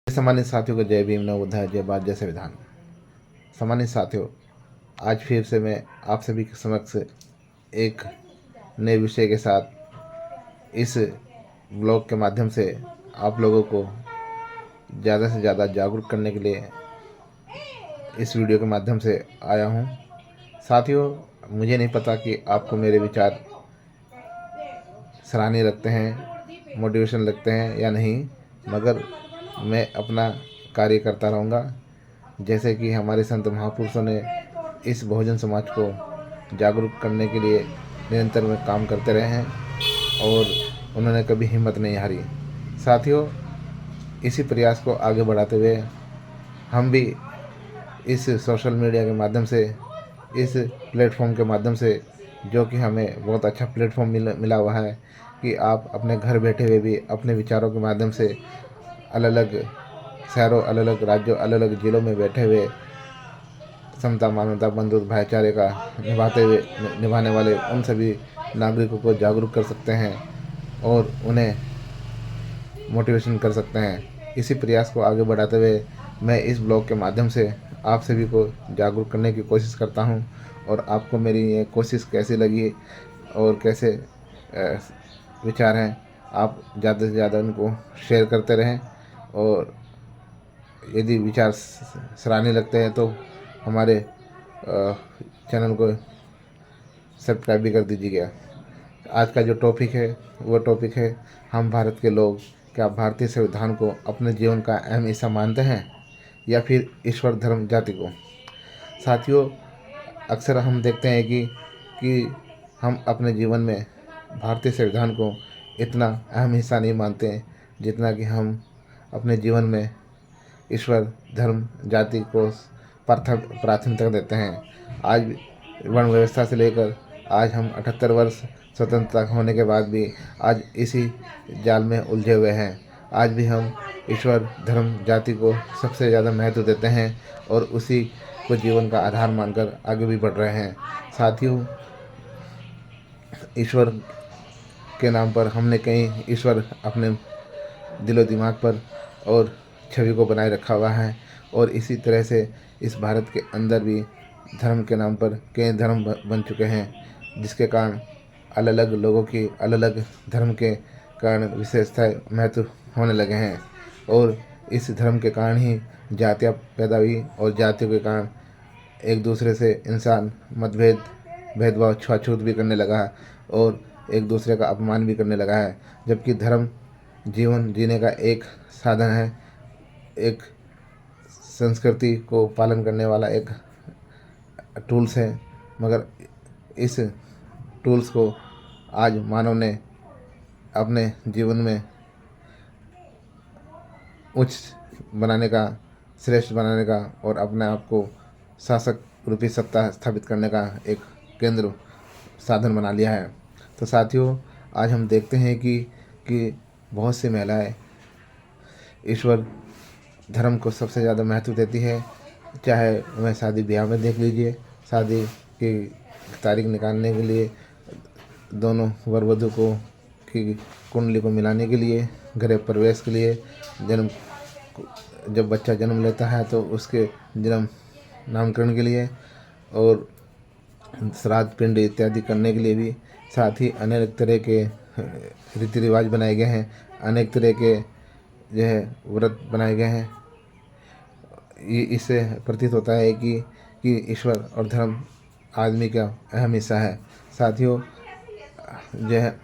सम्मानित साथियों को जय भीम, नमो बुद्धाय, जय भारत, जय संविधान। सम्मानित साथियों, आज फिर से मैं आप सभी के समक्ष एक नए विषय के साथ इस ब्लॉग के माध्यम से आप लोगों को ज़्यादा से ज़्यादा जागरूक करने के लिए इस वीडियो के माध्यम से आया हूँ। साथियों, मुझे नहीं पता कि आपको मेरे विचार सराहनीय लगते हैं, मोटिवेशन लगते हैं या नहीं, मगर मैं अपना कार्य करता रहूँगा। जैसे कि हमारे संत महापुरुषों ने इस बहुजन समाज को जागरूक करने के लिए निरंतर में काम करते रहे हैं और उन्होंने कभी हिम्मत नहीं हारी। साथियों, इसी प्रयास को आगे बढ़ाते हुए हम भी इस सोशल मीडिया के माध्यम से, इस प्लेटफॉर्म के माध्यम से, जो कि हमें बहुत अच्छा प्लेटफॉर्म मिला हुआ है कि आप अपने घर बैठे हुए भी अपने विचारों के माध्यम से अलग अलग शहरों, अलग अलग राज्यों, अलग अलग ज़िलों में बैठे हुए समता, मानवता, बंधुत्व, भाईचारे का निभाने वाले उन सभी नागरिकों को जागरूक कर सकते हैं और उन्हें मोटिवेशन कर सकते हैं। इसी प्रयास को आगे बढ़ाते हुए मैं इस ब्लॉग के माध्यम से आप सभी को जागरूक करने की कोशिश करता हूं। और आपको मेरी ये कोशिश कैसी लगी और कैसे विचार हैं, आप ज़्यादा से ज़्यादा उनको शेयर करते रहें। और यदि विचार सराहनीय लगते हैं तो हमारे चैनल को सब्सक्राइब भी कर दीजिएगा। आज का जो टॉपिक है वो टॉपिक है, हम भारत के लोग क्या भारतीय संविधान को अपने जीवन का अहम हिस्सा मानते हैं या फिर ईश्वर, धर्म, जाति को। साथियों, अक्सर हम देखते हैं कि हम अपने जीवन में भारतीय संविधान को इतना अहम हिस्सा नहीं मानते जितना कि हम अपने जीवन में ईश्वर, धर्म, जाति को प्राथमिकता देते हैं। आज वर्ण व्यवस्था से लेकर आज हम 78 वर्ष स्वतंत्रता होने के बाद भी आज इसी जाल में उलझे हुए हैं। आज भी हम ईश्वर, धर्म, जाति को सबसे ज़्यादा महत्व देते हैं और उसी को जीवन का आधार मानकर आगे भी बढ़ रहे हैं। साथियों, ईश्वर के नाम पर हमने कहीं ईश्वर अपने दिलो दिमाग पर और छवि को बनाए रखा हुआ है और इसी तरह से इस भारत के अंदर भी धर्म के नाम पर कई धर्म बन चुके हैं, जिसके कारण अलग अलग लोगों की अलग अलग धर्म के कारण विशेषताएं महत्व होने लगे हैं। और इस धर्म के कारण ही जातियाँ पैदा हुई और जातियों के कारण एक दूसरे से इंसान मतभेद, भेदभाव, छुआछूत भी करने लगा है और एक दूसरे का अपमान भी करने लगा है। जबकि धर्म जीवन जीने का एक साधन है, एक संस्कृति को पालन करने वाला एक टूल्स है। मगर इस टूल्स को आज मानव ने अपने जीवन में उच्च बनाने का, श्रेष्ठ बनाने का और अपने आप को शासक रूपी सत्ता स्थापित करने का एक केंद्र साधन बना लिया है। तो साथियों, आज हम देखते हैं कि बहुत सी महिलाएं ईश्वर, धर्म को सबसे ज़्यादा महत्व देती है। चाहे वह शादी ब्याह में देख लीजिए, शादी की तारीख निकालने के लिए, दोनों वर वधू को की कुंडली को मिलाने के लिए, गृह प्रवेश के लिए, जब बच्चा जन्म लेता है तो उसके जन्म नामकरण के लिए और श्राद्ध, पिंड इत्यादि करने के लिए भी। साथ ही अनेक तरह के रीति रिवाज बनाए गए हैं, अनेक तरह के जो है व्रत बनाए गए हैं। इससे प्रतीत होता है कि ईश्वर और धर्म आदमी का अहम हिस्सा है। साथियों, जो है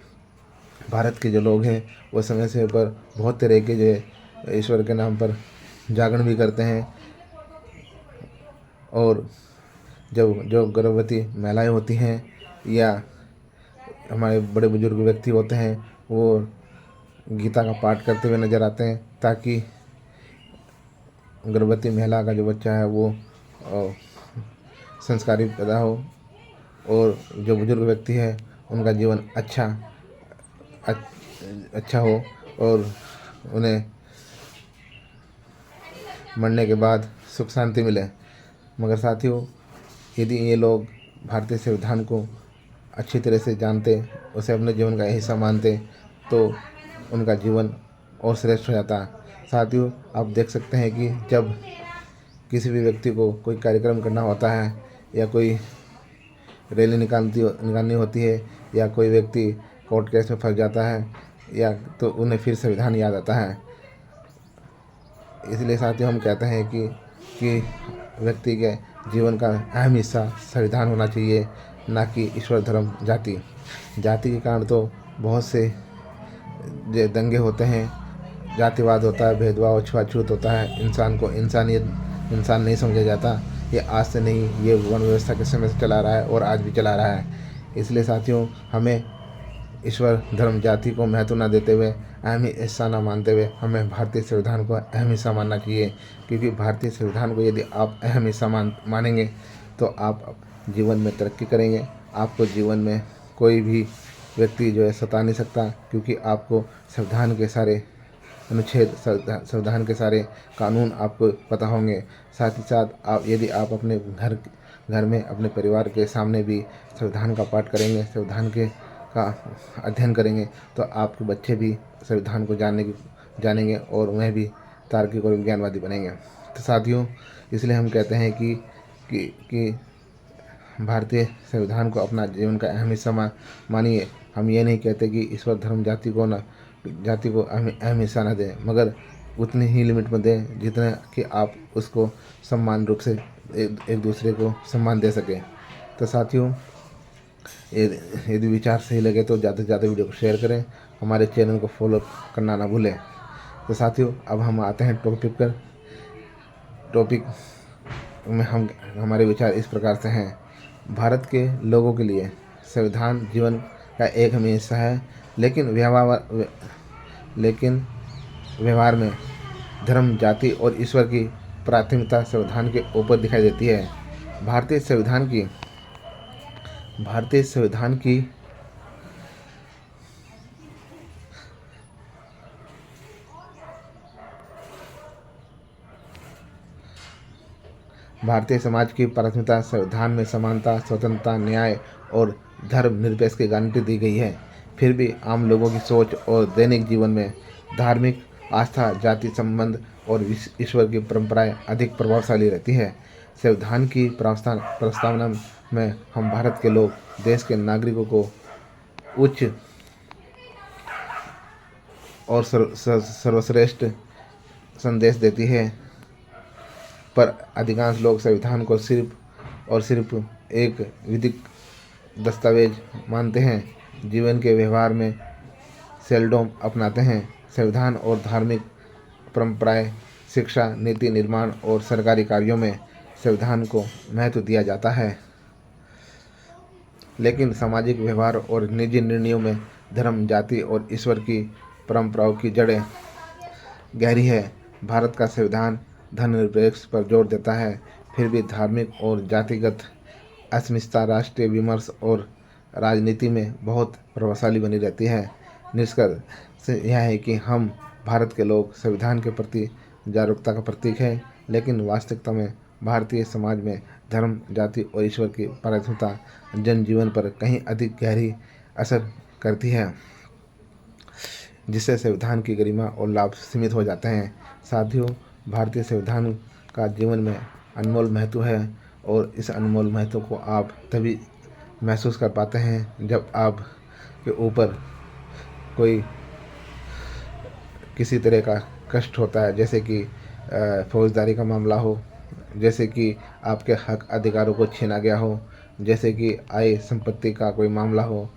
भारत के जो लोग हैं वो समय से पर बहुत तरह के जो है ईश्वर के नाम पर जागरण भी करते हैं। और जब जो गर्भवती महिलाएं होती हैं या हमारे बड़े बुजुर्ग व्यक्ति होते हैं, वो गीता का पाठ करते हुए नजर आते हैं ताकि गर्भवती महिला का जो बच्चा है वो संस्कारी पैदा हो और जो बुजुर्ग व्यक्ति है उनका जीवन अच्छा हो और उन्हें मरने के बाद सुख शांति मिले। मगर साथियों, यदि ये लोग भारतीय संविधान को अच्छी तरह से जानते, उसे अपने जीवन का हिस्सा मानते, तो उनका जीवन और श्रेष्ठ हो जाता। साथियों, आप देख सकते हैं कि जब किसी भी व्यक्ति को कोई कार्यक्रम करना होता है या कोई रैली निकालनी होती है या कोई व्यक्ति कोर्ट केस में फंस जाता है या तो उन्हें फिर संविधान याद आता है। इसलिए साथियों, हम कहते हैं कि व्यक्ति के जीवन का अहम हिस्सा संविधान होना चाहिए, ना कि ईश्वर, धर्म, जाति। जाति के कारण तो बहुत से दंगे होते हैं, जातिवाद होता है, भेदभाव, छुआछूत होता है, इंसान को इंसान नहीं समझा जाता। ये आज से नहीं, ये वन व्यवस्था के समय से चला रहा है और आज भी चला रहा है। इसलिए साथियों, हमें ईश्वर, धर्म, जाति को महत्व न देते हुए, अहम हिस्सा न मानते हुए, हमें भारतीय संविधान को अहम हिस्सा मानना चाहिए। क्योंकि भारतीय संविधान को यदि आप अहम हिस्सा मानेंगे तो आप जीवन में तरक्की करेंगे। आपको जीवन में कोई भी व्यक्ति जो है सता नहीं सकता, क्योंकि आपको संविधान के सारे अनुच्छेद, संविधान के सारे कानून आपको पता होंगे। साथ ही साथ यदि आप अपने घर में अपने परिवार के सामने भी संविधान का पाठ करेंगे, संविधान का अध्ययन करेंगे, तो आपके बच्चे भी संविधान को जानेंगे और उन्हें भी तार्किक और विज्ञानवादी बनेंगे। तो साथियों, इसलिए हम कहते हैं कि भारतीय संविधान को अपना जीवन का अहम हिस्सा मानिए। हम ये नहीं कहते कि ईश्वर, धर्म, जाति को अहम हिस्सा न दें, मगर उतनी ही लिमिट में दें जितना कि आप उसको सम्मान रूप से एक दूसरे को सम्मान दे सकें। तो साथियों, यदि विचार सही लगे तो ज़्यादा से ज़्यादा वीडियो को शेयर करें, हमारे चैनल को फॉलो करना ना भूलें। तो साथियों, अब हम आते हैं टॉपिक में हमारे विचार इस प्रकार से हैं। भारत के लोगों के लिए संविधान जीवन का एक अहम हिस्सा है, लेकिन व्यवहार में धर्म, जाति और ईश्वर की प्राथमिकता संविधान के ऊपर दिखाई देती है। भारतीय संविधान की भारतीय समाज की प्राथमिकता संविधान में समानता, स्वतंत्रता, न्याय और धर्मनिरपेक्षता की गारंटी दी गई है। फिर भी आम लोगों की सोच और दैनिक जीवन में धार्मिक आस्था, जाति संबंध और ईश्वर की परंपराएं अधिक प्रभावशाली रहती है। संविधान की प्रस्तावना में हम भारत के लोग, देश के नागरिकों को उच्च और सर्वश्रेष्ठ संदेश देती है, पर अधिकांश लोग संविधान को सिर्फ और सिर्फ एक विधिक दस्तावेज मानते हैं। जीवन के व्यवहार में सेल्डोम अपनाते हैं। संविधान और धार्मिक परंपराएं, शिक्षा, नीति निर्माण और सरकारी कार्यों में संविधान को महत्व दिया जाता है, लेकिन सामाजिक व्यवहार और निजी निर्णयों में धर्म, जाति और ईश्वर की परंपराओं की जड़ें गहरी है। भारत का संविधान धर्मनिरपेक्षता पर जोर देता है, फिर भी धार्मिक और जातिगत अस्मिता राष्ट्रीय विमर्श और राजनीति में बहुत प्रभावशाली बनी रहती है। निष्कर्ष यह है कि हम भारत के लोग संविधान के प्रति जागरूकता का प्रतीक हैं, लेकिन वास्तविकता में भारतीय समाज में धर्म, जाति और ईश्वर की प्राथमिकता जनजीवन पर कहीं अधिक गहरी असर करती है, जिससे संविधान की गरिमा और लाभ सीमित हो जाते हैं। साथियों, भारतीय संविधान का जीवन में अनमोल महत्व है और इस अनमोल महत्व को आप तभी महसूस कर पाते हैं जब आप के ऊपर कोई किसी तरह का कष्ट होता है, जैसे कि फौजदारी का मामला हो, जैसे कि आपके हक अधिकारों को छीना गया हो, जैसे कि आय संपत्ति का कोई मामला हो,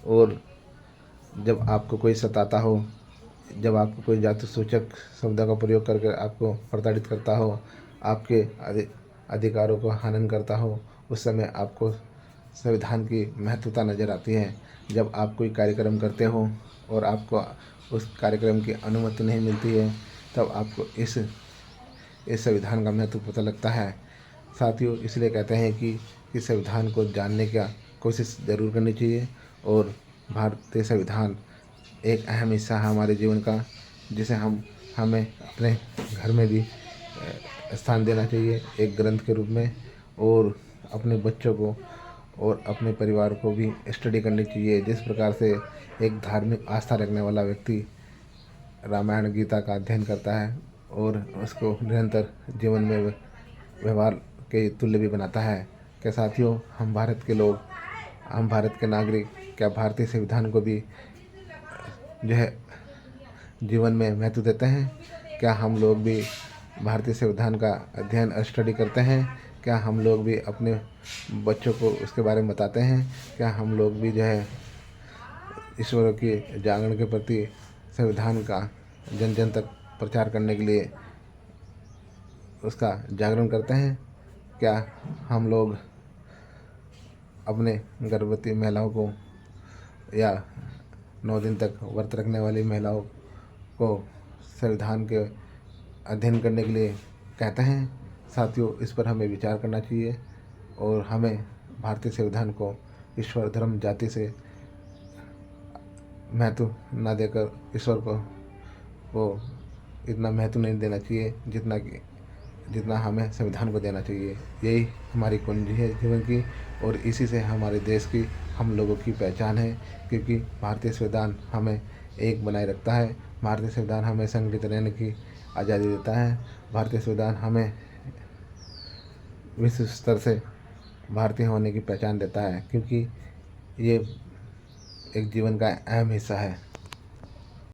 और जब आपको कोई सताता हो, जब आपको कोई जाति सूचक शब्द का प्रयोग करके आपको प्रताड़ित करता हो, आपके अधिकारों को हनन करता हो, उस समय आपको संविधान की महत्वता नज़र आती है। जब आप कोई कार्यक्रम करते हो और आपको उस कार्यक्रम की अनुमति नहीं मिलती है, तब आपको इस संविधान का महत्व पता लगता है। साथियों, इसलिए कहते हैं कि संविधान को जानने का कोशिश ज़रूर करनी चाहिए और भारतीय संविधान एक अहम हिस्सा है हमारे जीवन का, जिसे हमें अपने घर में भी स्थान देना चाहिए एक ग्रंथ के रूप में, और अपने बच्चों को और अपने परिवार को भी स्टडी करनी चाहिए। जिस प्रकार से एक धार्मिक आस्था रखने वाला व्यक्ति रामायण गीता का अध्ययन करता है और उसको निरंतर जीवन में व्यवहार के तुल्य भी बनाता है। क्या साथियों, हम भारत के लोग, हम भारत के नागरिक क्या भारतीय संविधान को भी जो है जीवन में महत्व देते हैं? क्या हम लोग भी भारतीय संविधान का अध्ययन स्टडी करते हैं? क्या हम लोग भी अपने बच्चों को उसके बारे में बताते हैं? क्या हम लोग भी जो है ईश्वर की जागरण के प्रति संविधान का जन जन तक प्रचार करने के लिए उसका जागरण करते हैं? क्या हम लोग अपने गर्भवती महिलाओं को या 9 दिन तक व्रत रखने वाली महिलाओं को संविधान के अध्ययन करने के लिए कहते हैं? साथियों, इस पर हमें विचार करना चाहिए और हमें भारतीय संविधान को ईश्वर, धर्म, जाति से महत्व न देकर ईश्वर को इतना महत्व नहीं देना चाहिए जितना हमें संविधान को देना चाहिए। यही हमारी कुंजी है जीवन की और इसी से हमारे देश की, हम लोगों की पहचान है, क्योंकि भारतीय संविधान हमें एक बनाए रखता है। भारतीय संविधान हमें संगठित रहने की आज़ादी देता है। भारतीय संविधान हमें विश्व स्तर से भारतीय होने की पहचान देता है, क्योंकि ये एक जीवन का अहम हिस्सा है।